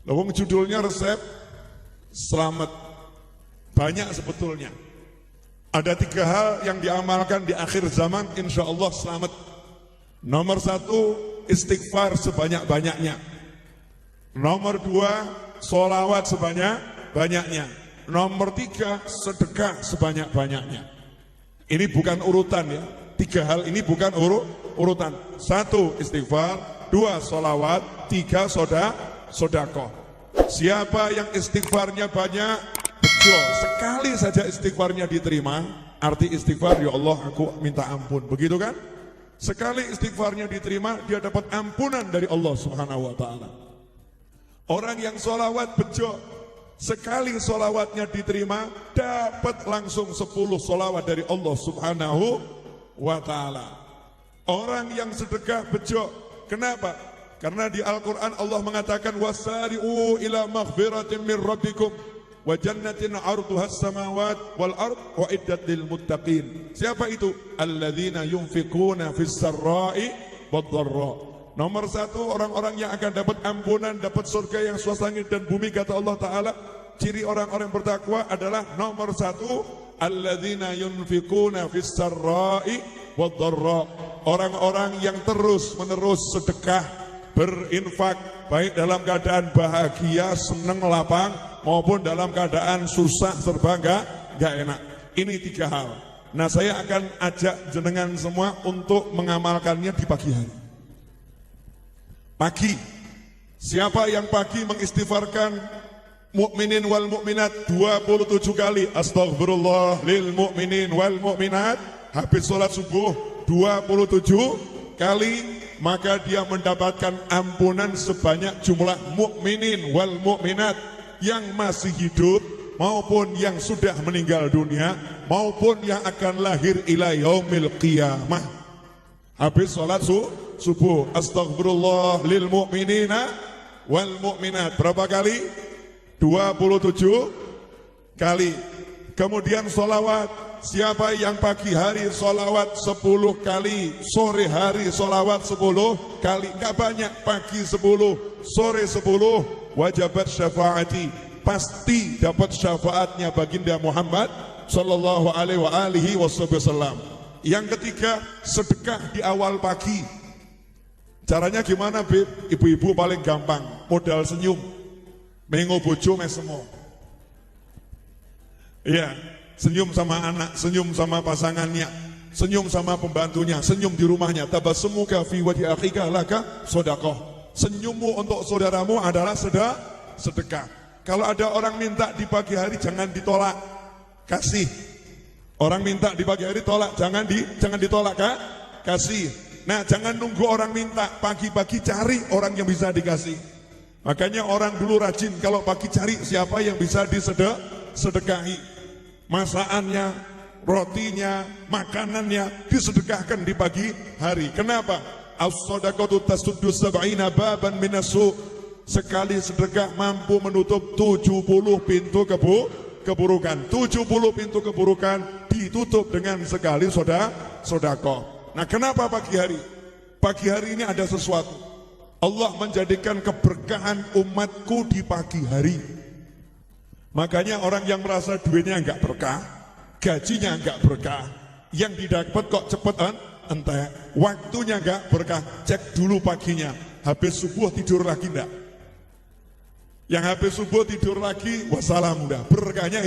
Lawang judulnya resep selamat. Banyak sebetulnya. Ada 3 hal yang diamalkan di akhir zaman, insya Allah selamat. Nomor 1, istighfar sebanyak-banyaknya. Nomor 2, sholawat sebanyak-banyaknya. Nomor 3, sedekah sebanyak-banyaknya. Ini bukan urutan ya. 3 hal ini bukan urutan. 1, istighfar. 2, sholawat. 3, sodakoh. Siapa yang istighfarnya banyak, bejo, sekali saja istighfarnya diterima. Arti istighfar, ya Allah aku minta ampun, begitu kan? Sekali istighfarnya diterima, dia dapat ampunan dari Allah Subhanahu wa ta'ala. Orang yang sholawat bejo, sekali sholawatnya diterima, dapat langsung 10 sholawat dari Allah Subhanahu wa ta'ala. Orang yang sedekah bejo, kenapa? Karena di Al-Quran Allah mengatakan wasari'u ila maghfiratin min rabbikum wa jannatin 'arduhas samawat wal ard uiddat lil muttaqin. Siapa itu? Alladzina yunfiquna fis sarra'i wad dharra. Nomor 1, orang-orang yang akan dapat ampunan, dapat surga yang luas langit dan bumi, kata Allah Ta'ala. Ciri orang-orang bertakwa adalah nomor 1, alladzina yunfiquna fis sarra'i wad dharra. Orang-orang yang terus-menerus sedekah, berinfak, baik dalam keadaan bahagia, senang, lapang, maupun dalam keadaan susah, serba enggak enak. Ini 3 hal. Nah, saya akan ajak jenengan semua untuk mengamalkannya di pagi hari. Pagi, siapa yang pagi mengistighfarkan mukminin wal mukminat 27 kali, astagfirullah lil mukminin wal mukminat, habis sholat subuh 27 kali, maka dia mendapatkan ampunan sebanyak jumlah mukminin wal mukminat yang masih hidup maupun yang sudah meninggal dunia maupun yang akan lahir ila yaumil qiyamah. Habis sholat subuh, astagfirullah lil mukminina wal mukminat berapa kali? 27 kali. Kemudian sholawat. Siapa yang pagi hari sholawat 10 kali, sore hari sholawat 10 kali, enggak banyak, pagi 10, sore 10, wajabat syafaati, pasti dapat syafaatnya baginda Muhammad sallallahu alaihi wasallam. Yang ketiga, sedekah di awal pagi. Caranya gimana, Beb? Ibu-ibu paling gampang, modal senyum, mengo bojo mesemo. Iya. Senyum sama anak, senyum sama pasangannya, senyum sama pembantunya, senyum di rumahnya. Tabasumuka fi wajhi akhika laka sedekah. Senyummu untuk saudaramu adalah sedekah. Kalau ada orang minta di pagi hari, jangan ditolak, kasih. Orang minta di pagi hari tolak, jangan ditolak, kasih. Nah, jangan nunggu orang minta, pagi-pagi cari orang yang bisa dikasih. Makanya orang dulu rajin, kalau pagi cari siapa yang bisa disedekahi. Masakannya, rotinya, makanannya disedekahkan di pagi hari. Kenapa? As-shadaqatu tasuddu sab'ina baban minasu. Sekali sedekah mampu menutup 70 pintu keburukan. 70 pintu keburukan ditutup dengan sekali sedekah. Nah, kenapa pagi hari? Pagi hari ini ada sesuatu. Allah menjadikan keberkahan umatku di pagi hari. Makanya orang yang merasa duitnya enggak berkah, gajinya enggak berkah, yang didapat kok cepet entek, waktunya enggak berkah, cek dulu paginya, habis subuh tidur lagi enggak? Yang habis subuh tidur lagi, wassalam udah, berkahnya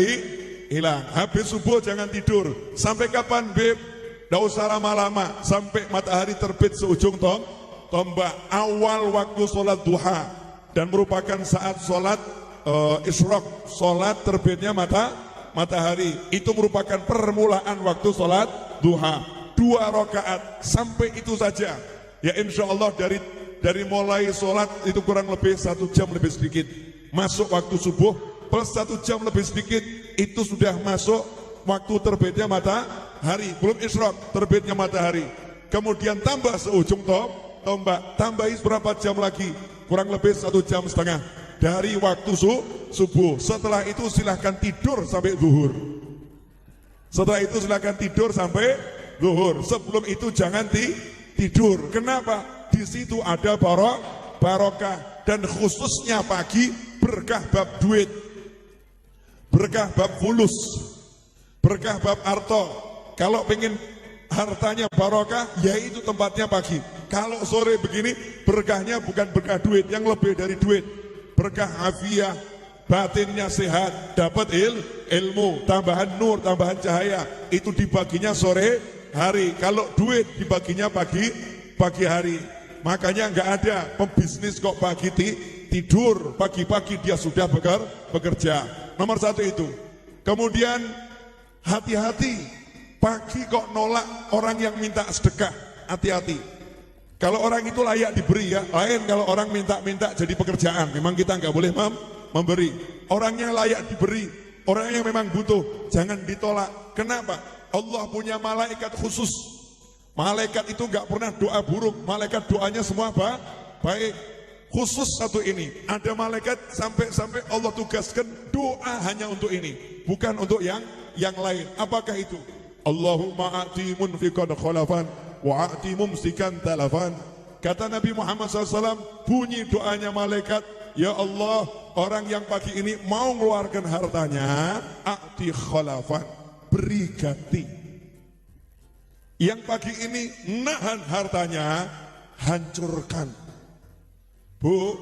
hilang. Habis subuh jangan tidur, sampai kapan, Beb? Enggak usah lama-lama, sampai matahari terbit seujung tombak, awal waktu sholat duha, dan merupakan saat sholat isyraq, sholat terbitnya matahari. Itu merupakan permulaan waktu sholat duha, 2 rakaat, sampai itu saja. Ya insya Allah dari mulai sholat itu kurang lebih 1 jam lebih sedikit. Masuk waktu subuh plus 1 jam lebih sedikit, itu sudah masuk waktu terbitnya matahari. Belum isyraq, terbitnya matahari. Kemudian tambah seujung tombak, tambahi berapa jam lagi? Kurang lebih 1,5 jam dari waktu subuh. Setelah itu silahkan tidur sampai zuhur. Setelah itu silahkan tidur sampai zuhur. Sebelum itu jangan tidur. Kenapa? Di situ ada barokah. dan khususnya pagi berkah bab duit, berkah bab fulus, berkah bab harta. Kalau pengen hartanya barokah, yaitu tempatnya pagi. Kalau sore begini, berkahnya bukan berkah duit, yang lebih dari duit, berkah afiah, batinnya sehat, dapat ilmu, tambahan nur, tambahan cahaya, itu dibaginya sore hari. Kalau duit dibaginya pagi hari. Makanya nggak ada pembisnis kok pagi tidur, pagi-pagi dia sudah bekerja. Nomor satu itu. Kemudian hati-hati, pagi kok nolak orang yang minta sedekah, hati-hati. Kalau orang itu layak diberi ya, lain kalau orang minta-minta jadi pekerjaan, memang kita nggak boleh memberi. Orangnya layak diberi, orang yang memang butuh, jangan ditolak. Kenapa? Allah punya malaikat khusus. Malaikat itu nggak pernah doa buruk, malaikat doanya semua baik. Khusus satu ini, ada malaikat sampai Allah tugaskan doa hanya untuk ini, bukan untuk yang lain. Apakah itu? Allahumma a'ti munfiqan khalafan wa a'ti mumsikan talafan. Kata Nabi Muhammad SAW, bunyi doanya malaikat, ya Allah, orang yang pagi ini mau mengeluarkan hartanya, a'ti khalafan, beri ganti. Yang pagi ini nahan hartanya, hancurkan. Bu,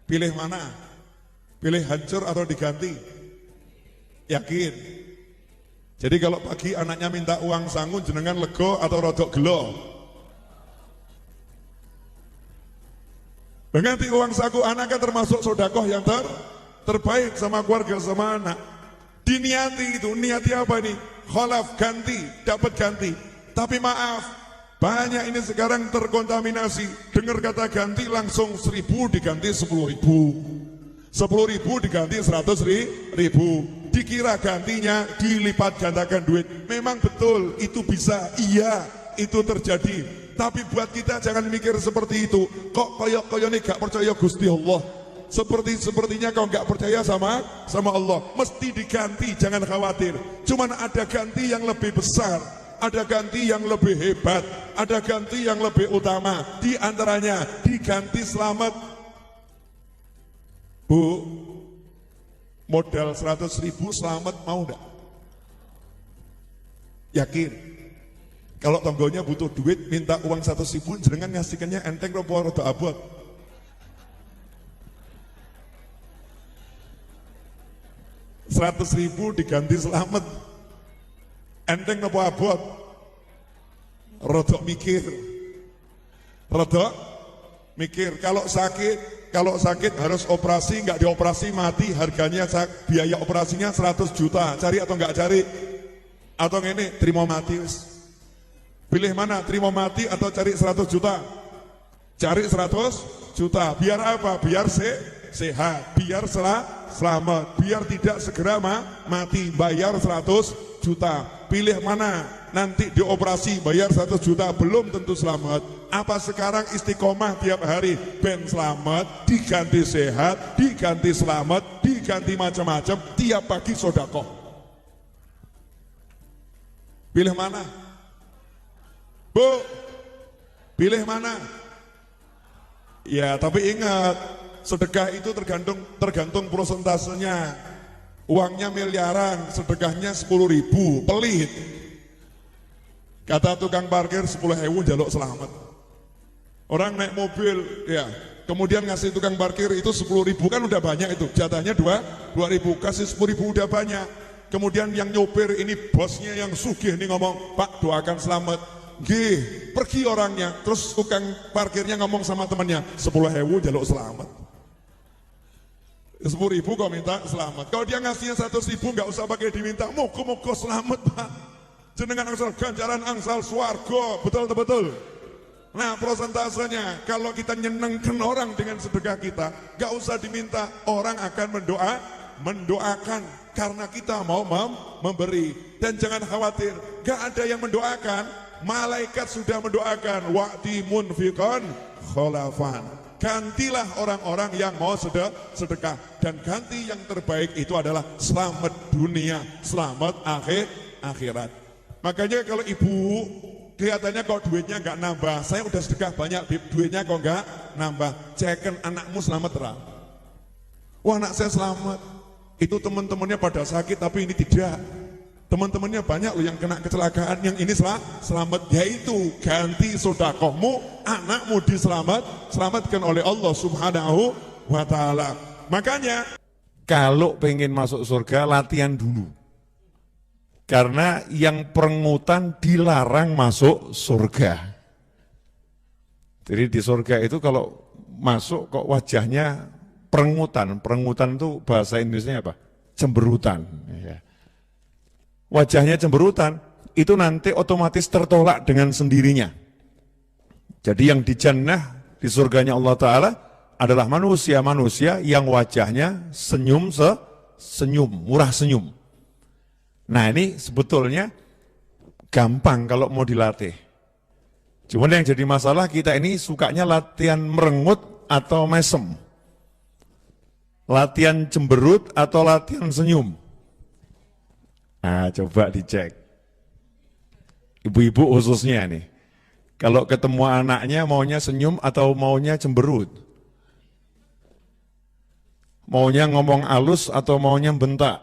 pilih mana? Pilih hancur atau diganti? Yakin? Jadi kalau pagi anaknya minta uang sangun, jenengan lego atau rodok gelo? Ganti uang saku, anaknya termasuk sodakoh yang terbaik sama keluarga, sama anak. Diniati itu, niati apa nih? Kholaf, ganti, dapat ganti. Tapi maaf, banyak ini sekarang terkontaminasi. Dengar kata ganti langsung 1.000 diganti 10.000, 10.000 diganti 100.000. Dikira gantinya dilipat gandakan duit. Memang betul, itu bisa, iya, itu terjadi. Tapi buat kita jangan mikir seperti itu. Kok koyok-koyok ini gak percaya Gusti Allah? Sepertinya kau nggak percaya sama Allah. Mesti diganti, jangan khawatir. Cuman ada ganti yang lebih besar, ada ganti yang lebih hebat, ada ganti yang lebih utama. Di antaranya diganti selamat. Bu, modal 100.000 selamat mau enggak? Yakin? Kalau tonggonya butuh duit, minta uang 100.000, jenengan ngasihkannya enteng ropo rodo abot. 100.000 diganti selamat, enteng nopo abot? Rodok mikir. Kalau sakit harus operasi, nggak dioperasi mati, harganya biaya operasinya 100 juta. Cari atau nggak cari? Atau ini terima mati? Pilih mana? Terima mati atau cari 100 juta? Cari 100 juta. Biar apa? Biar sehat, biar selamat, biar tidak segera mati. Bayar 100 juta. Pilih mana? Nanti dioperasi bayar 100 juta, belum tentu selamat. Apa sekarang istiqomah tiap hari? Ben selamat, diganti sehat, diganti selamat, diganti macam-macam, tiap pagi sodakoh. Pilih mana? Bu, pilih mana? Ya, tapi ingat, sedekah itu tergantung prosentasenya. Uangnya miliaran, sedekahnya 10.000, pelit. Kata tukang parkir 10.000 jaluk selamat. Orang naik mobil, ya, kemudian ngasih tukang parkir itu 10.000, kan udah banyak itu. Jatahnya 2.000, kasih 10.000 udah banyak. Kemudian yang nyopir ini bosnya yang sugih nih ngomong, Pak doakan selamat. Gih, pergi orangnya. Terus tukang parkirnya ngomong sama temannya, 10.000 jaluk selamat. 10.000 kau minta selamat. Kalau dia ngasihnya 100.000 nggak usah pakai diminta. Moga-moga selamat Pak. Jenengan angsal ganjaran angsal swargo. Betul. Nah prosentasenya, kalau kita nyenengkan orang dengan sedekah kita, nggak usah diminta. Orang akan mendoakan karena kita mau memberi. Dan jangan khawatir, nggak ada yang mendoakan. Malaikat sudah mendoakan. Wa'ti munfiqan khalafan. Gantilah orang-orang yang mau sedekah. Dan ganti yang terbaik itu adalah selamat dunia, selamat akhirat. Makanya kalau ibu kelihatannya kok duitnya nggak nambah. Saya udah sedekah banyak, Bib, duitnya kok nggak nambah. Ceken anakmu selamat terang. Wah, anak saya selamat. Itu teman-temannya pada sakit, tapi ini tidak. Teman-temannya banyak loh yang kena kecelakaan, yang ini selamat. Yaitu ganti sodakohmu, anakmu selamatkan oleh Allah Subhanahu wa Ta'ala. Makanya kalau pengen masuk surga, latihan dulu. Karena yang perengutan dilarang masuk surga. Jadi di surga itu kalau masuk kok wajahnya perengutan. Perengutan itu bahasa Indonesia apa? Cemberutan. Ya. Wajahnya cemberutan, itu nanti otomatis tertolak dengan sendirinya. Jadi yang di jannah, di surganya Allah Ta'ala, adalah manusia-manusia yang wajahnya senyum, murah senyum. Nah ini sebetulnya gampang kalau mau dilatih. Cuman yang jadi masalah kita ini sukanya latihan merengut atau mesem. Latihan cemberut atau latihan senyum. Nah coba dicek. Ibu-ibu khususnya nih. Kalau ketemu anaknya maunya senyum atau maunya cemberut. Maunya ngomong halus atau maunya bentak.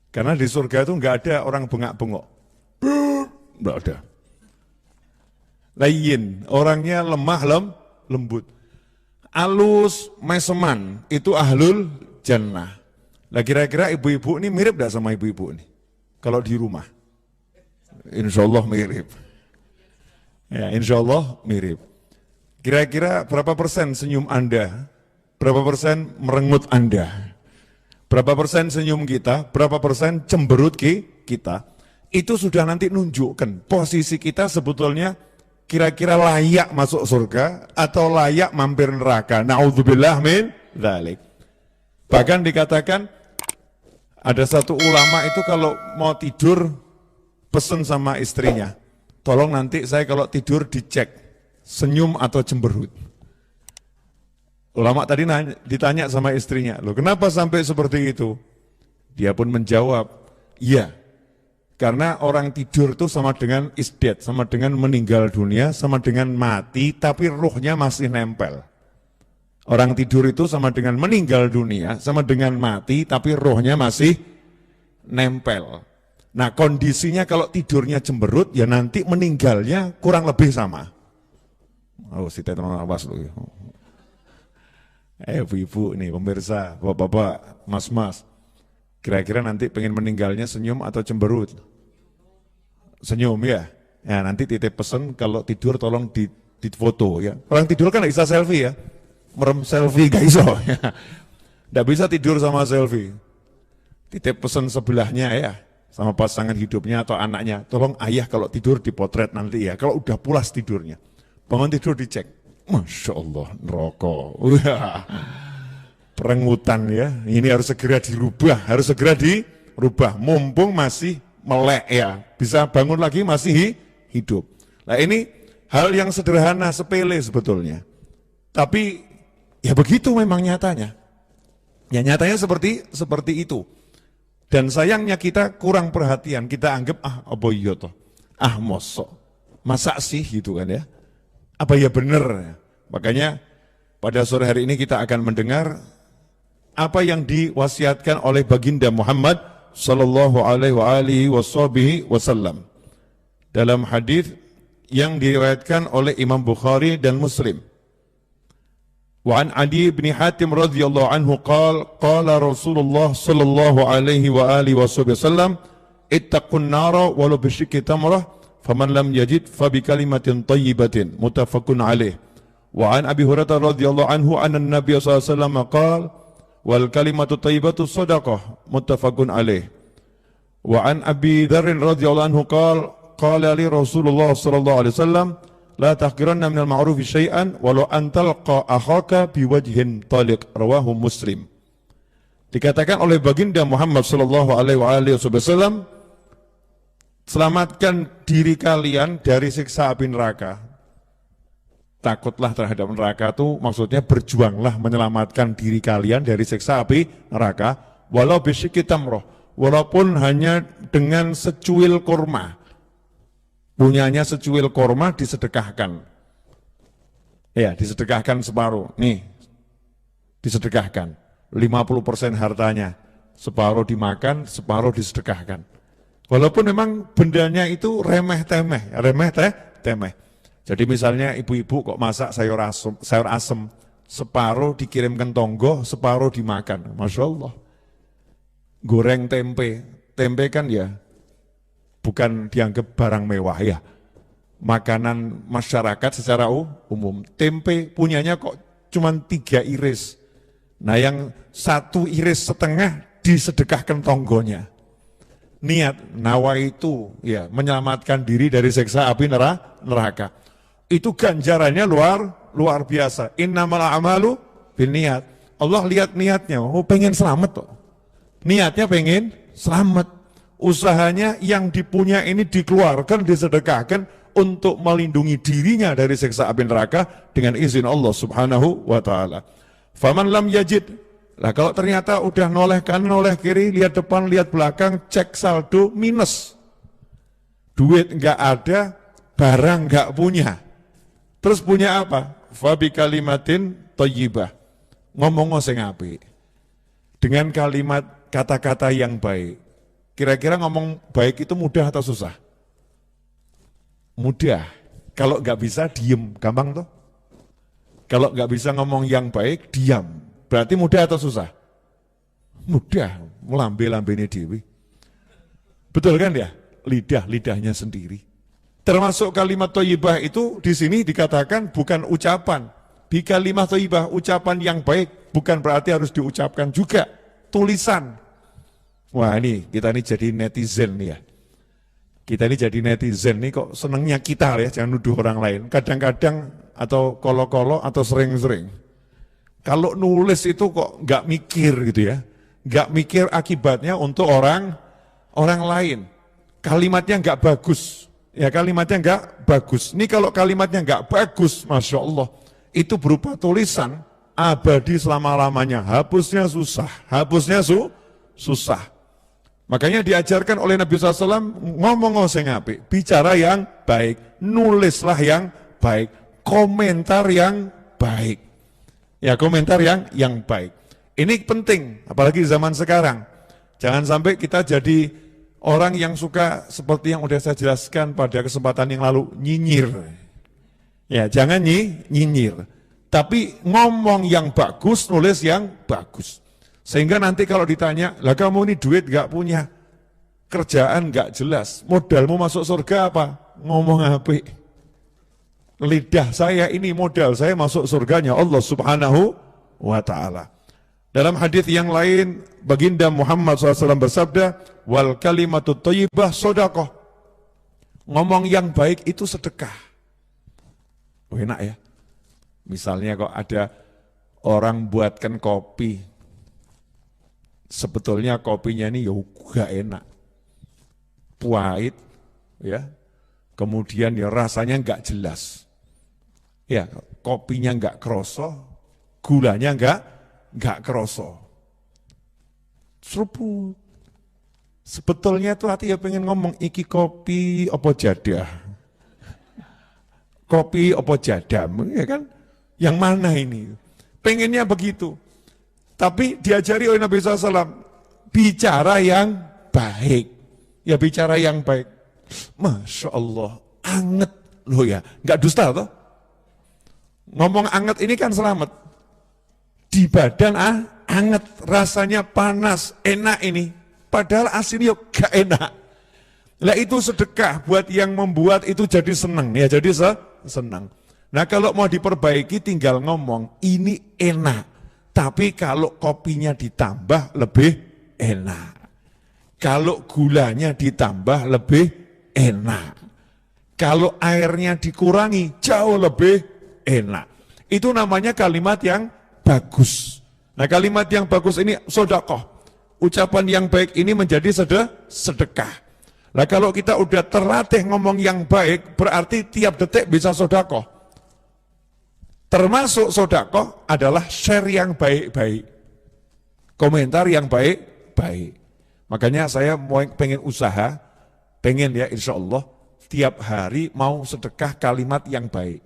Karena di surga itu nggak ada orang bengak-bengok. Nggak ada. Lain, orangnya lemah lembut. Alus, meseman, itu ahlul jannah. Nah kira-kira ibu-ibu ini mirip nggak sama ibu-ibu ini? Kalau di rumah? Insya Allah mirip. Ya, insya Allah mirip. Kira-kira berapa persen senyum Anda? Berapa persen merengut Anda? Berapa persen senyum kita, berapa persen cemberut kita, itu sudah nanti nunjukkan posisi kita sebetulnya kira-kira layak masuk surga atau layak mampir neraka. Na'udzubillah min dzalik. Bahkan dikatakan ada satu ulama itu kalau mau tidur pesen sama istrinya, tolong nanti saya kalau tidur dicek senyum atau cemberut. Ulama tadi ditanya sama istrinya, loh kenapa sampai seperti itu? Dia pun menjawab, iya, karena orang tidur itu sama dengan isdet, sama dengan meninggal dunia, sama dengan mati, tapi ruhnya masih nempel. Orang tidur itu sama dengan meninggal dunia, sama dengan mati, tapi ruhnya masih nempel. Nah kondisinya kalau tidurnya cemberut, ya nanti meninggalnya kurang lebih sama. Oh si teton awas loh. Ibu-ibu nih pemirsa, bapak-bapak, mas-mas, kira-kira nanti pengen meninggalnya senyum atau cemberut? Senyum ya. Ya nanti titip pesen kalau tidur tolong di foto ya. Orang tidur kan nggak bisa selfie ya, merem selfie gak iso. Nggak bisa tidur sama selfie. Titip pesen sebelahnya ya, sama pasangan hidupnya atau anaknya. Tolong ayah kalau tidur dipotret nanti ya. Kalau udah pulas tidurnya, bangun tidur dicek. Masya Allah, neraka. Perengutan ya, ini harus segera dirubah, mumpung masih melek ya, bisa bangun lagi masih hidup. Nah ini hal yang sederhana, sepele sebetulnya. Tapi ya begitu memang nyatanya. Ya nyatanya seperti itu. Dan sayangnya kita kurang perhatian, kita anggap apa iya toh, mosok, masa sih gitu kan ya. Apa ya benar? Makanya pada sore hari ini kita akan mendengar apa yang diwasiatkan oleh baginda Muhammad sallallahu alaihi wasallam dalam hadis yang diriwayatkan oleh Imam Bukhari dan Muslim. Wa an Adi bin Hatim radhiyallahu anhu qala Rasulullah sallallahu alaihi wasallam ittaqun nara walau bisyikki tamrah faman lam yajid fa bi kalimatin thayyibatin muttafaqun alaih. Wa an Abi Hurairah radhiyallahu anhu anna an-nabiy sallallahu alaihi wasallam qala wal kalimatu thayyibatu shadaqah muttafaqun alaih. Wa an Abi Dzar radhiyallahu anhu qala li Rasulullah sallallahu alaihi wasallam la tahqiranna minal ma'rufi syai'an walau an talqa akhaka biwajhin taliq, rawahu Muslim. Dikatakan oleh baginda Muhammad sallallahu alaihi wasallam, selamatkan diri kalian dari siksa api neraka. Takutlah terhadap neraka itu maksudnya berjuanglah menyelamatkan diri kalian dari siksa api neraka. Walau bisyikki tamroh, walaupun hanya dengan secuil kurma. Punyanya secuil korma disedekahkan. Ya, disedekahkan separuh. Nih, disedekahkan. 50% hartanya. Separuh dimakan, separuh disedekahkan. Walaupun memang bendanya itu remeh-temeh. Remeh-temeh. Jadi misalnya ibu-ibu kok masak sayur asem. Separuh dikirimkan tonggo, separuh dimakan. Masya Allah. Goreng tempe. Tempe kan ya bukan dianggap barang mewah ya. Makanan masyarakat secara umum. Tempe punyanya kok cuma 3 iris. Nah yang 1 iris setengah disedekahkan tonggonya. Niat, nawa itu ya menyelamatkan diri dari siksa api neraka. Itu ganjarannya luar biasa. Innamal a'malu binniat. Allah lihat niatnya, pengen selamat kok. Niatnya pengen selamat. Usahanya yang dipunya ini dikeluarkan, disedekahkan untuk melindungi dirinya dari siksa api neraka dengan izin Allah Subhanahu wa taala. Faman lam yajid. Lah kalau ternyata udah noleh kanan, noleh kiri, lihat depan, lihat belakang, cek saldo minus. Duit enggak ada, barang enggak punya. Terus punya apa? Fabi kalimatin thayyibah. Ngomong sing apik. Dengan kalimat kata-kata yang baik. Kira-kira ngomong baik itu mudah atau susah? Mudah. Kalau nggak bisa diem, gampang toh? Kalau nggak bisa ngomong yang baik, diam. Berarti mudah atau susah? Mudah. Melambe-lambene dewi. Betul kan ya? Lidahnya sendiri. Termasuk kalimat thayyibah itu di sini dikatakan bukan ucapan. Bi kalimat thayyibah, ucapan yang baik, bukan berarti harus diucapkan juga. Tulisan. Wah ini, kita ini jadi netizen nih ya. Kita ini jadi netizen nih kok senengnya kita ya, jangan nuduh orang lain. Kadang-kadang atau kolo-kolo atau sering-sering. Kalau nulis itu kok nggak mikir gitu ya. Nggak mikir akibatnya untuk orang lain. Kalimatnya nggak bagus. Ya kalimatnya nggak bagus. Ini kalau kalimatnya nggak bagus, Masya Allah. Itu berupa tulisan abadi selama-lamanya. Hapusnya susah. Makanya diajarkan oleh Nabi SAW, ngomong sing apik, bicara yang baik, nulislah yang baik, komentar yang baik. Ya komentar yang baik. Ini penting, apalagi zaman sekarang. Jangan sampai kita jadi orang yang suka seperti yang udah saya jelaskan pada kesempatan yang lalu, nyinyir. Ya jangan nyinyir. Tapi ngomong yang bagus, nulis yang bagus. Sehingga nanti kalau ditanya, lah kamu ini duit gak punya, kerjaan gak jelas, modalmu masuk surga apa? Ngomong apik. Lidah saya ini modal saya masuk surganya Allah Subhanahu wa ta'ala. Dalam hadis yang lain, baginda Muhammad SAW bersabda, wal kalimatut thayyibah shadaqah. Ngomong yang baik itu sedekah. Enak ya. Misalnya kok ada orang buatkan kopi, sebetulnya kopinya ini gak enak, pahit, ya. Kemudian ya rasanya nggak jelas, ya kopinya nggak kroso, gulanya nggak kroso, seruput. Sebetulnya tuh hati ya pengen ngomong iki kopi opo jadah, kopi opo jadam, ya kan? Yang mana ini? Pengennya begitu. Tapi diajari oleh Nabi SAW, bicara yang baik. Ya bicara yang baik. Masya Allah, anget loh ya. Nggak dusta toh? Ngomong anget ini kan selamat. Di badan anget, rasanya panas, enak ini. Padahal aslinya gak enak. Lah itu sedekah buat yang membuat itu jadi senang. Ya jadi senang. Nah kalau mau diperbaiki tinggal ngomong, ini enak. Tapi kalau kopinya ditambah lebih enak. Kalau gulanya ditambah lebih enak. Kalau airnya dikurangi jauh lebih enak. Itu namanya kalimat yang bagus. Nah kalimat yang bagus ini sedekah. Ucapan yang baik ini menjadi sedekah. Nah kalau kita udah terlatih ngomong yang baik, berarti tiap detik bisa sedekah. Termasuk sedekah adalah share yang baik-baik. Komentar yang baik-baik. Makanya saya pengen usaha, pengen ya insya Allah tiap hari mau sedekah kalimat yang baik.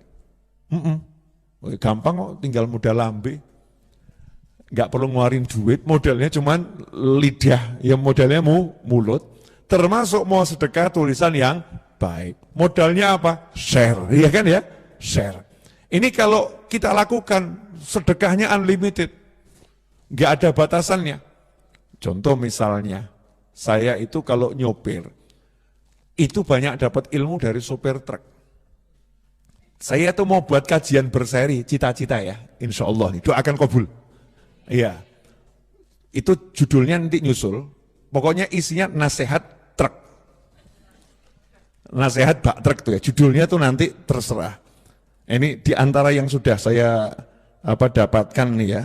Gampang kok, tinggal modal lambe. Nggak perlu ngeluarin duit, modalnya cuman lidah, ya modalnya mulut. Termasuk mau sedekah tulisan yang baik. Modalnya apa? Share, ya kan ya? Share. Ini kalau kita lakukan, sedekahnya unlimited. Nggak ada batasannya. Contoh misalnya, saya itu kalau nyopir, itu banyak dapat ilmu dari sopir truk. Saya tuh mau buat kajian berseri, cita-cita ya, insya Allah, doakan kabul. Iya, itu judulnya nanti nyusul, pokoknya isinya nasihat truk. Nasihat bak truk tuh ya, judulnya tuh nanti terserah. Ini diantara yang sudah saya dapatkan nih ya,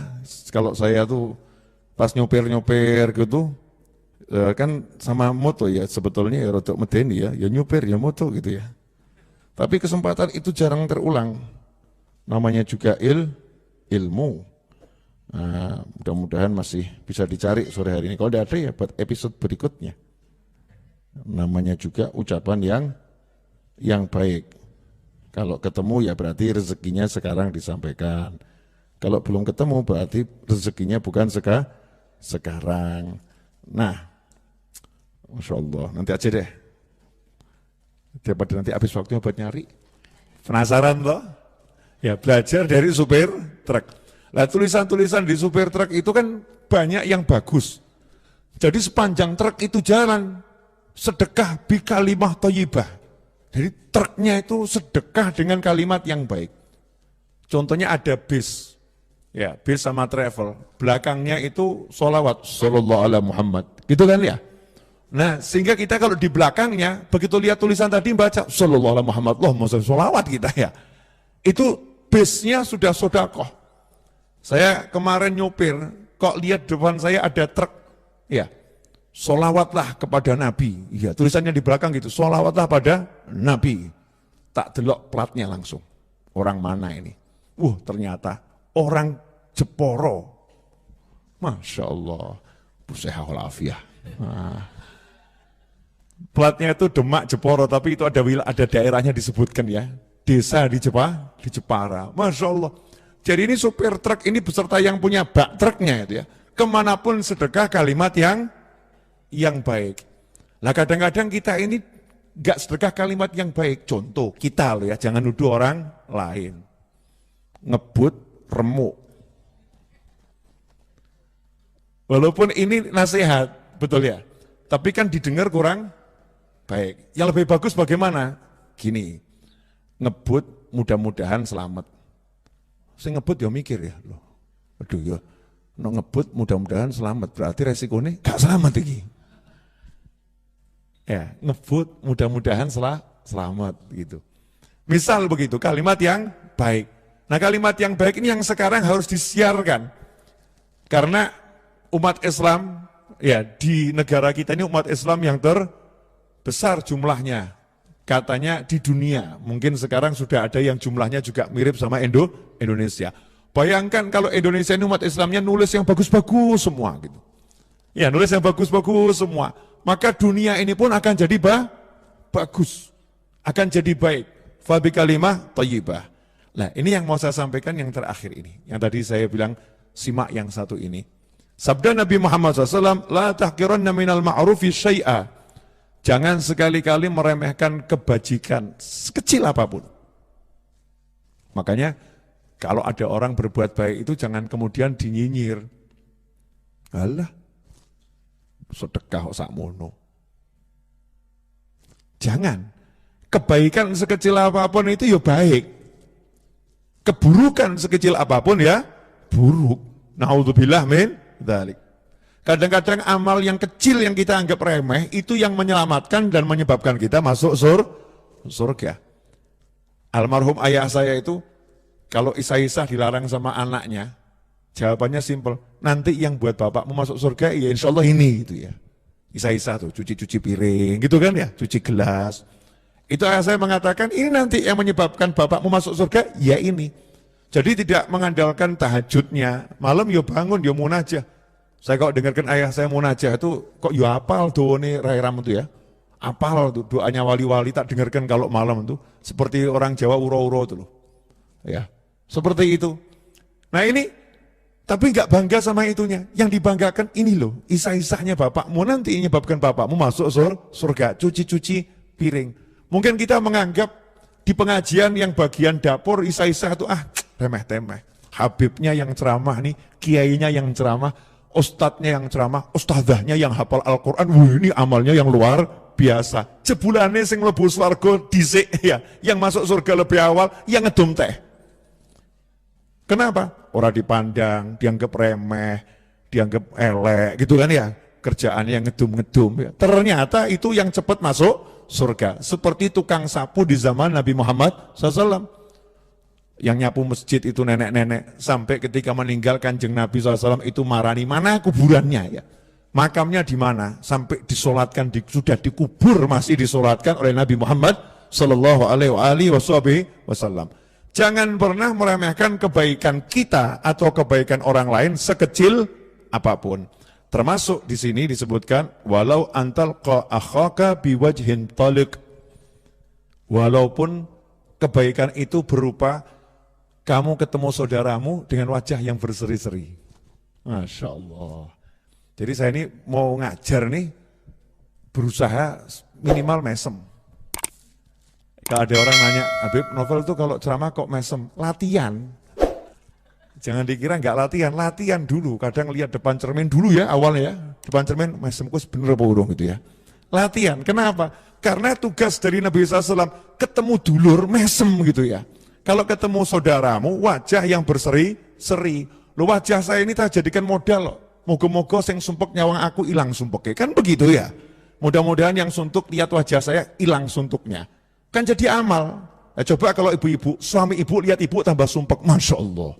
kalau saya tuh pas nyopir gitu, kan sama moto ya sebetulnya ya rodok medeni ya nyopir ya moto gitu ya. Tapi kesempatan itu jarang terulang. Namanya juga ilmu. Nah, mudah-mudahan masih bisa dicari sore hari ini. Kalau tidak ada ya buat episode berikutnya. Namanya juga ucapan yang baik. Kalau ketemu ya berarti rezekinya sekarang disampaikan. Kalau belum ketemu berarti rezekinya bukan sekarang. Nah, Masya Allah, nanti aja deh. Daripada nanti habis waktunya buat nyari. Penasaran toh? Ya belajar dari supir truk. Nah tulisan-tulisan di supir truk itu kan banyak yang bagus. Jadi sepanjang truk itu jalan, sedekah bi kalimah thayyibah. Jadi truknya itu sedekah dengan kalimat yang baik. Contohnya ada bis. Ya, bis sama travel. Belakangnya itu sholawat. Sallallahu ala Muhammad. Gitu kan ya? Nah, sehingga kita kalau di belakangnya, begitu lihat tulisan tadi baca, Sallallahu alaihi Muhammad, Allahumma sholli sholawat kita ya. Itu base-nya sudah sodakoh. Saya kemarin nyopir, kok lihat depan saya ada truk, ya, sholawatlah kepada Nabi. Ya, tulisannya di belakang gitu, sholawatlah pada Nabi. Tak delok platnya langsung, orang mana ini? Ternyata orang Jeporo. Masya Allah, busehahul afiyah. Platnya itu Demak Jeporo, tapi itu ada daerahnya disebutkan ya, desa di Jepara. Masya Allah. Jadi ini supir truk ini beserta yang punya bak truknya itu ya, kemanapun sedekah kalimat yang baik. Nah kadang-kadang kita ini nggak sedekah kalimat yang baik. Contoh kita loh ya, jangan nuduh orang lain. Ngebut remuk. Walaupun ini nasihat, betul ya, tapi kan didengar kurang baik. Yang lebih bagus bagaimana? Gini, ngebut mudah-mudahan selamat. Saya ngebut ya mikir ya, loh, aduh ya, ngebut mudah-mudahan selamat, berarti resikonya gak selamat ini. Ya, ngebut mudah-mudahan selamat gitu. Misal begitu, kalimat yang baik. Nah kalimat yang baik ini yang sekarang harus disiarkan. Karena umat Islam, ya di negara kita ini umat Islam yang terbesar jumlahnya. Katanya di dunia, mungkin sekarang sudah ada yang jumlahnya juga mirip sama Indonesia. Bayangkan kalau Indonesia ini umat Islamnya nulis yang bagus-bagus semua gitu. Ya nulis yang bagus-bagus semua. Maka dunia ini pun akan jadi bagus. Akan jadi baik. Fabi kalimah thayyibah. Nah ini yang mau saya sampaikan yang terakhir ini. Yang tadi saya bilang simak yang satu ini. Sabda Nabi Muhammad SAW, La tahkiranna minal ma'rufi syai'a. Jangan sekali-kali meremehkan kebajikan, sekecil apapun. Makanya kalau ada orang berbuat baik itu jangan kemudian dinyinyir. Alah, sedekah sakmono. Jangan. Kebaikan sekecil apapun itu ya baik. Keburukan sekecil apapun ya buruk. Na'udzubillah min dzalik. Kadang-kadang amal yang kecil yang kita anggap remeh, itu yang menyelamatkan dan menyebabkan kita masuk surga. Almarhum ayah saya itu, kalau Isa-Isa dilarang sama anaknya, jawabannya simpel, nanti yang buat bapakmu masuk surga, ya insya Allah ini gitu ya. Isa-Isa tuh, cuci-cuci piring gitu kan ya, cuci gelas. Itu ayah saya mengatakan, ini nanti yang menyebabkan bapakmu masuk surga, ya ini. Jadi tidak mengandalkan tahajudnya, malam ya bangun, ya munajah. Saya kalau dengarkan ayah saya munajah itu kok ya hafal doane Rai Ram itu ya. apal tuh doanya wali-wali tak dengarkan kalau malam tuh. Seperti orang Jawa uro-uro tuh loh. Ya, seperti itu. Nah ini, tapi nggak bangga sama itunya. Yang dibanggakan ini loh, isah-isahnya bapakmu nanti menyebabkan bapakmu masuk surga, cuci-cuci piring. Mungkin kita menganggap di pengajian yang bagian dapur isah-isah itu remeh-temeh. Habibnya yang ceramah nih, kiainya yang ceramah, ustadznya yang ceramah, ustadzahnya yang hafal Al-Quran, ini amalnya yang luar biasa. Jebulane sing mlebu swarga dhisik ya, yang masuk surga lebih awal, yang ngedum teh. Kenapa? Orang dipandang, dianggap remeh, dianggap elek gitu kan ya. Kerjaannya yang ngedum-ngedum ya. Ternyata itu yang cepat masuk surga. Seperti tukang sapu di zaman Nabi Muhammad SAW. Yang nyapu masjid itu nenek-nenek. Sampai ketika meninggal Kanjeng Nabi SAW itu marani, mana kuburannya ya. Makamnya di mana? Sampai disolatkan, sudah dikubur, masih disolatkan oleh Nabi Muhammad Sallallahu Alaihi Wasallam. Jangan pernah meremehkan kebaikan kita atau kebaikan orang lain sekecil apapun. Termasuk di sini disebutkan walau antal akhaka biwajhin talik. Walaupun kebaikan itu berupa kamu ketemu saudaramu dengan wajah yang berseri-seri. Masya Allah. Jadi saya ini mau ngajar nih, berusaha minimal mesem. Kalau ada orang nanya, Habib novel itu kalau ceramah kok mesem? Latihan. Jangan dikira nggak latihan, latihan dulu. Kadang lihat depan cermin dulu ya awalnya ya. Depan cermin mesem kus bener apa urung gitu ya. Latihan, kenapa? Karena tugas dari Nabi SAW ketemu dulur mesem gitu ya. Kalau ketemu saudaramu wajah yang berseri-seri. Lo wajah saya ini tak jadikan modal loh. Moga-moga yang sumpek nyawang aku hilang sumpeknya. Kan begitu ya. Mudah-mudahan yang suntuk lihat wajah saya hilang suntuknya. Kan jadi amal. Nah, coba kalau ibu-ibu, suami ibu lihat ibu tambah sumpek. Masya Allah.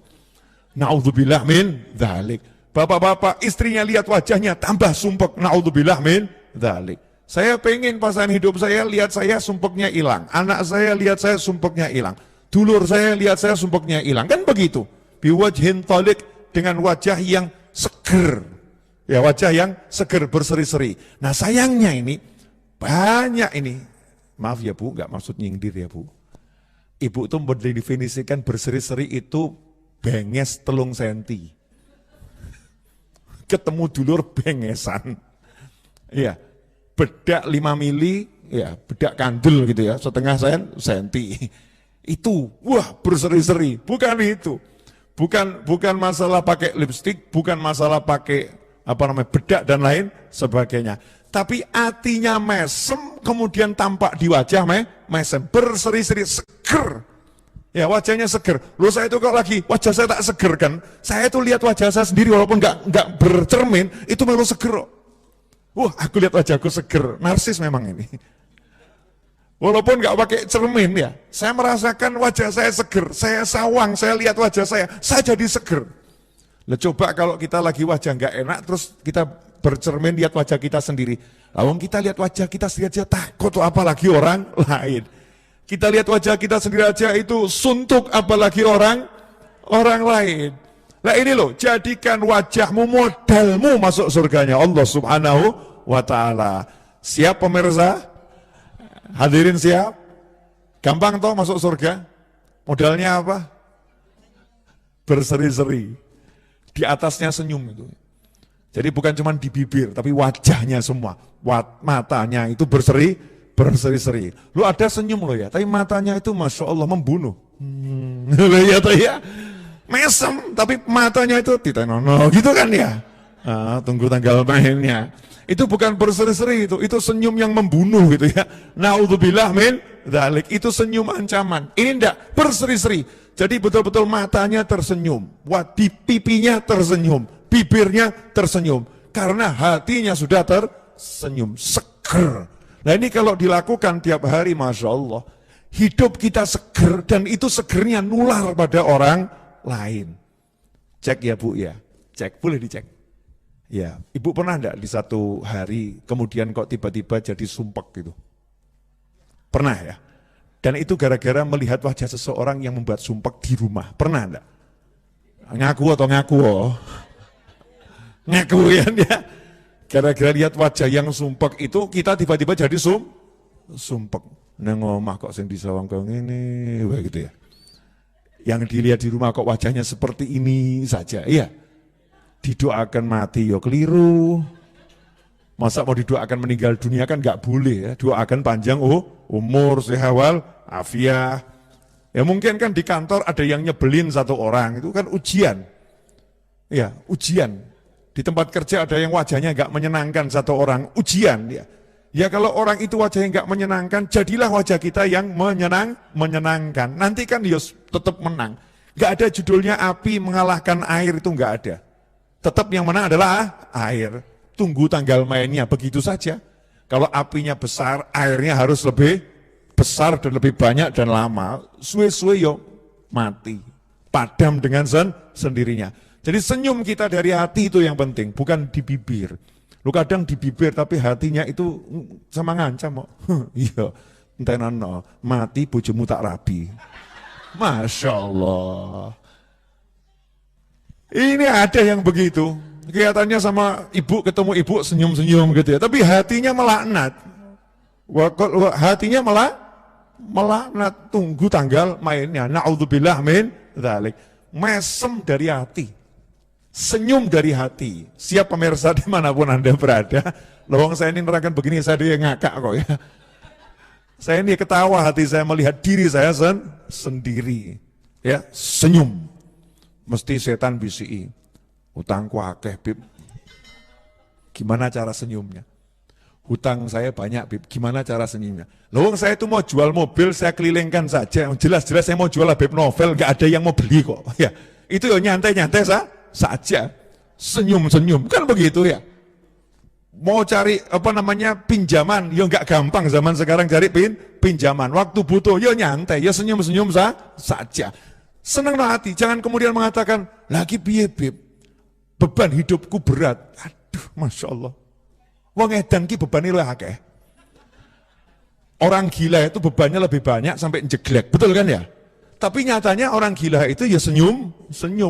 Na'udzubillah min dzalik. Bapak-bapak istrinya lihat wajahnya tambah sumpek. Na'udzubillah min dzalik. Saya pengen pasangan hidup saya lihat saya sumpeknya hilang. Anak saya lihat saya sumpeknya hilang. Dulur saya lihat saya sumpeknya hilang. Kan begitu. Biwajhin talik, dengan wajah yang seger, ya wajah yang seger berseri-seri. Nah sayangnya ini banyak ini, maaf ya Bu, nggak maksud nyindir ya Bu. Ibu tuh mendefinisikan berseri-seri itu benges 3 senti. Ketemu dulur bengesan, ya bedak 5 mili, ya bedak kandel gitu ya, 0,5 senti. Itu wah berseri-seri, bukan itu. Bukan masalah pakai lipstik, bukan masalah pakai bedak dan lain sebagainya. Tapi hatinya mesem, kemudian tampak di wajah mesem, berseri-seri, seger. Ya wajahnya seger. Loh saya itu kok lagi wajah saya tak seger kan? Saya itu lihat wajah saya sendiri walaupun nggak bercermin, itu memang seger. Wah aku lihat wajahku seger, narsis memang ini. Walaupun nggak pakai cermin ya, saya merasakan wajah saya seger, saya sawang, saya lihat wajah saya jadi seger. Nah, coba kalau kita lagi wajah nggak enak, terus kita bercermin lihat wajah kita sendiri. Lalu kita lihat wajah kita sendiri aja takut, apalagi orang lain. Kita lihat wajah kita sendiri aja itu suntuk, apalagi orang lain. Nah ini loh, jadikan wajahmu modalmu masuk surganya Allah Subhanahu wa Ta'ala. Siap pemirsa? Hadirin siap? Gampang toh masuk surga? Modalnya apa? Berseri-seri. Di atasnya senyum itu. Jadi bukan cuma di bibir, tapi wajahnya semua. Matanya itu berseri-seri. Lu ada senyum lo ya, tapi matanya itu Masya Allah membunuh. Ya toh ya? Mesem, tapi matanya itu titenono gitu kan ya? Tunggu tanggal mainnya. Itu bukan berseri-seri itu senyum yang membunuh gitu ya. Na'udzubillah min dzalik, itu senyum ancaman. Ini enggak berseri-seri. Jadi betul-betul matanya tersenyum, di pipinya tersenyum, bibirnya tersenyum. Karena hatinya sudah tersenyum, seger. Nah ini kalau dilakukan tiap hari, Masya Allah, hidup kita seger dan itu segernya nular pada orang lain. Cek ya Bu ya, cek, boleh dicek. Ya, Ibu pernah enggak di satu hari kemudian kok tiba-tiba jadi sumpek gitu? Pernah ya? Dan itu gara-gara melihat wajah seseorang yang membuat sumpek di rumah. Pernah enggak? Ngaku atau ngaku? Oh. Ngaku ya. Gara-gara lihat wajah yang sumpek itu kita tiba-tiba jadi sumpek nang omah kok sing disawang kok ngene wae gitu ya. Yang dilihat di rumah kok wajahnya seperti ini saja. Iya. Didoakan mati ya keliru. Masa mau didoakan meninggal dunia kan nggak boleh ya. Doakan panjang umur, sehat wal afiah. Ya mungkin kan di kantor ada yang nyebelin satu orang, itu kan ujian. Ya, ujian. Di tempat kerja ada yang wajahnya nggak menyenangkan satu orang, ujian ya. Ya kalau orang itu wajahnya nggak menyenangkan, jadilah wajah kita yang menyenangkan. Nanti kan Yos tetap menang. Nggak ada judulnya api mengalahkan air, itu nggak ada. Tetap yang menang adalah air. Tunggu tanggal mainnya, begitu saja. Kalau apinya besar, airnya harus lebih besar dan lebih banyak dan lama. Suwe-suwe yo mati, padam dengan sendirinya. Jadi senyum kita dari hati itu yang penting, bukan di bibir. Lu kadang di bibir tapi hatinya itu sama ngancam kok. Iya, entenono mati bojomu tak rabi. Masya Allah. Ini ada yang begitu. Kelihatannya sama ibu, ketemu ibu senyum-senyum gitu ya. Tapi hatinya melaknat. Hatinya melaknat. Tunggu tanggal mainnya. Na'udzubillah min dzalik. Mesem dari hati. Senyum dari hati. Siap pemirsa dimanapun Anda berada. Lawang saya ini nerangkan begini, saya dia ngakak kok ya. Saya ini ketawa hati saya melihat diri saya sendiri. Ya, senyum. Mesti setan bisi. Hutangku akeh, Bib. Gimana cara senyumnya? Hutang saya banyak, Bib. Gimana cara senyumnya? Lawang saya itu mau jual mobil, saya kelilingkan saja. Jelas-jelas saya mau jual Bib novel, nggak ada yang mau beli kok. Ya, itu ya nyantai-nyantai saja. Senyum-senyum, kan begitu ya. Mau cari pinjaman, ya nggak gampang zaman sekarang cari pinjaman. Waktu butuh, ya nyantai, ya senyum-senyum saja. Senang hati, jangan kemudian mengatakan, lagi piye, Bib? Beban hidupku berat. Aduh, Masya Allah. Wong edan ki bebannya lebih akeh. Orang gila itu bebannya lebih banyak sampai jeglek, betul kan ya? Tapi nyatanya orang gila itu ya senyum.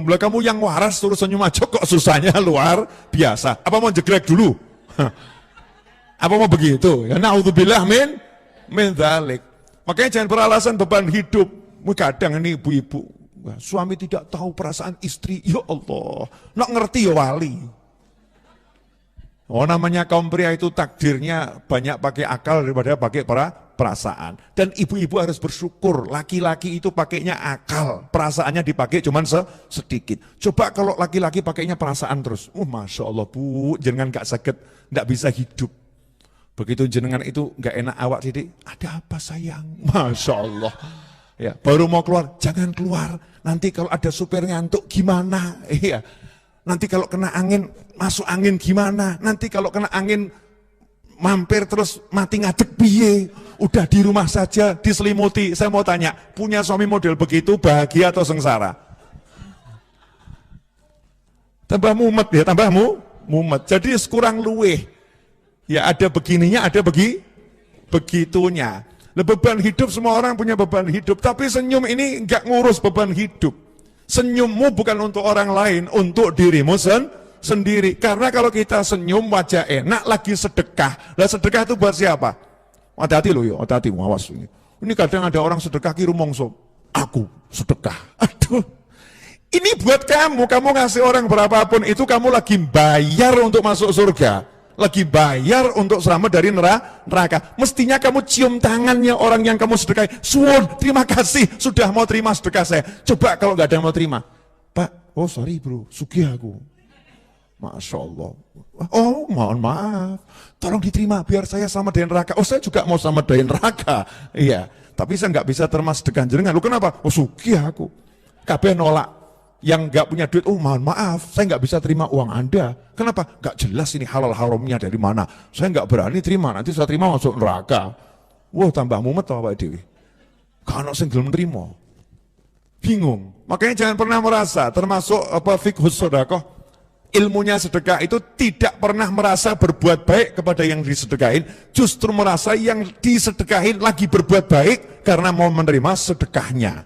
Lah kamu yang waras suruh senyum aja kok susahnya luar biasa. Apa mau jeglek dulu? Apa mau begitu? Ya naudzubillah min dzalik. Makanya jangan beralasan beban hidup. Kadang ini ibu-ibu, suami tidak tahu perasaan istri, ya Allah, nak ngerti ya wali. Oh namanya kaum pria itu takdirnya banyak pakai akal daripada pakai perasaan. Dan ibu-ibu harus bersyukur, laki-laki itu pakainya akal, perasaannya dipakai cuman sedikit. Coba kalau laki-laki pakainya perasaan terus, Masya Allah bu, jenengan gak sakit, gak bisa hidup. Begitu jenengan itu gak enak awak jadi, ada apa sayang, Masya Allah. Ya, baru mau keluar, jangan keluar. Nanti kalau ada supir ngantuk gimana? Iya. Nanti kalau kena angin, masuk angin gimana? Nanti kalau kena angin mampir terus mati ngadeg piye? Udah di rumah saja diselimuti. Saya mau tanya, punya suami model begitu bahagia atau sengsara? Tambah mumet ya, tambah mumet. Jadi kurang luweh. Ya ada begininya, ada begitunya. Beban hidup, semua orang punya beban hidup, tapi senyum ini enggak ngurus beban hidup. Senyummu bukan untuk orang lain, untuk dirimu sendiri. Karena kalau kita senyum wajah enak, lagi sedekah. Lah sedekah itu buat siapa? Hati-hati loh ya, hati-hati, awas ini. Ini kadang ada orang sedekah ki rumongso. Aku sedekah. Aduh. Ini buat kamu ngasih orang berapapun itu kamu lagi bayar untuk masuk surga. Lagi bayar untuk selamat dari neraka. Mestinya kamu cium tangannya orang yang kamu sedekahi. Suwun, terima kasih sudah mau terima sedekah saya. Coba kalau nggak ada yang mau terima, Pak, oh sorry bro, sugih aku. Masya Allah. Oh mohon maaf, tolong diterima biar saya selamat dari neraka. Oh saya juga mau selamat dari neraka. Iya, tapi saya nggak bisa terima sedekah jenengan. Lu kenapa? Oh sugih aku. Kabeh nolak. Yang nggak punya duit, oh mohon maaf, saya nggak bisa terima uang Anda. Kenapa? Nggak jelas ini halal haramnya dari mana. Saya nggak berani terima, nanti saya terima masuk neraka. Wah tambah mumet tau Pak Dewi. Kalau sing gelem terima, bingung. Makanya jangan pernah merasa, termasuk fiqhus sedekah, ilmunya sedekah itu tidak pernah merasa berbuat baik kepada yang disedekahin, justru merasa yang disedekahin lagi berbuat baik karena mau menerima sedekahnya.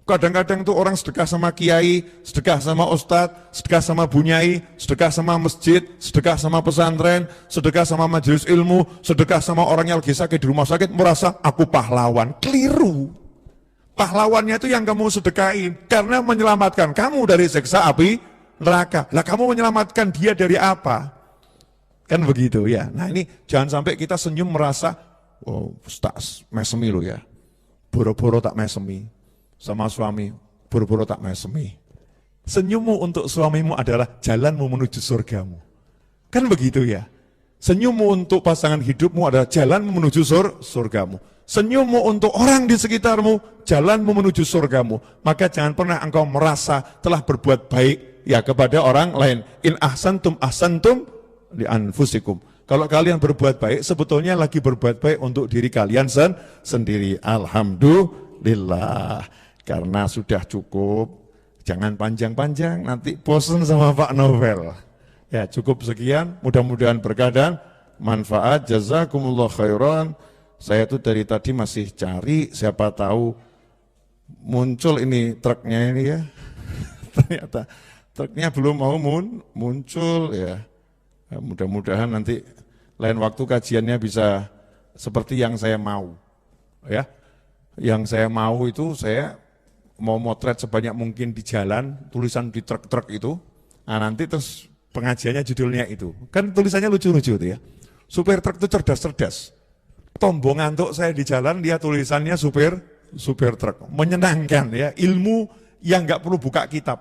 Kadang-kadang tuh orang sedekah sama kiai, sedekah sama ustadz, sedekah sama bunyai, sedekah sama masjid, sedekah sama pesantren, sedekah sama majelis ilmu, sedekah sama orang yang lagi sakit di rumah sakit, merasa aku pahlawan. Keliru. Pahlawannya itu yang kamu sedekahin, karena menyelamatkan kamu dari siksa api neraka. Lah kamu menyelamatkan dia dari apa? Kan begitu ya. Nah ini jangan sampai kita senyum merasa, oh tak mesemi lo ya, boro-boro tak mesemi. Sama suami, buru-buru tak mesemi. Senyummu untuk suamimu adalah jalanmu menuju surgamu. Kan begitu ya. Senyummu untuk pasangan hidupmu adalah jalanmu menuju surgamu. Senyummu untuk orang di sekitarmu, jalanmu menuju surgamu. Maka jangan pernah engkau merasa telah berbuat baik ya kepada orang lain. In ahsantum li anfusikum. Kalau kalian berbuat baik, sebetulnya lagi berbuat baik untuk diri kalian sendiri. Alhamdulillah. Karena sudah cukup, jangan panjang-panjang, nanti bosan sama Pak Novel. Ya cukup sekian, mudah-mudahan berkah dan manfaat. Jazakumullah khairan. Saya tuh dari tadi masih cari, siapa tahu muncul ini truknya ini ya. Ternyata truknya belum mau muncul ya. Mudah-mudahan nanti lain waktu kajiannya bisa seperti yang saya mau. Ya, yang saya mau itu saya mau motret sebanyak mungkin di jalan, tulisan di truk-truk itu, nah nanti terus pengajiannya judulnya itu. Kan tulisannya lucu-lucu itu ya. Supir truk itu cerdas-cerdas. Tombo ngantuk saya di jalan, dia tulisannya supir truk. Menyenangkan ya, ilmu yang nggak perlu buka kitab.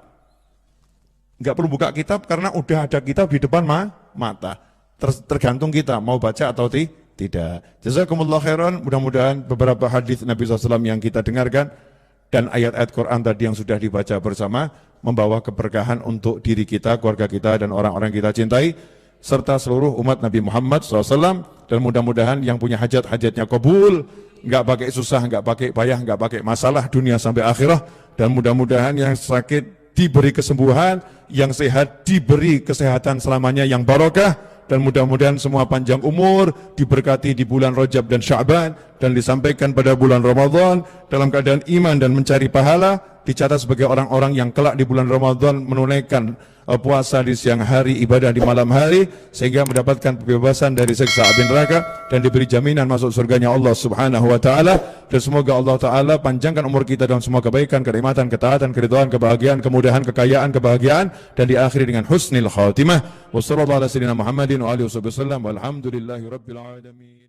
Nggak perlu buka kitab karena udah ada kitab di depan mata. Tergantung kita mau baca atau tidak. Jazakumullah khairan, mudah-mudahan beberapa hadis Nabi SAW yang kita dengarkan dan ayat-ayat Quran tadi yang sudah dibaca bersama membawa keberkahan untuk diri kita, keluarga kita, dan orang-orang yang kita cintai, serta seluruh umat Nabi Muhammad SAW, dan mudah-mudahan yang punya hajat-hajatnya kabul, nggak pakai susah, nggak pakai payah, nggak pakai masalah dunia sampai akhirah, dan mudah-mudahan yang sakit diberi kesembuhan, yang sehat diberi kesehatan selamanya yang barokah, dan mudah-mudahan semua panjang umur, diberkati di bulan Rajab dan Sya'ban, dan disampaikan pada bulan Ramadan dalam keadaan iman dan mencari pahala, dicatat sebagai orang-orang yang kelak di bulan Ramadan menunaikan puasa di siang hari, ibadah di malam hari, sehingga mendapatkan kebebasan dari siksa api neraka dan diberi jaminan masuk surganya Allah Subhanahu wa taala. Dan semoga Allah taala panjangkan umur kita dalam semua kebaikan, kenikmatan, ketaatan, keridhaan, kebahagiaan, kemudahan, kekayaan, kebahagiaan, dan diakhiri dengan husnul khatimah. Wassallallahu ala sayyidina Muhammadin wa alihi wasallam walhamdulillahi rabbil alamin.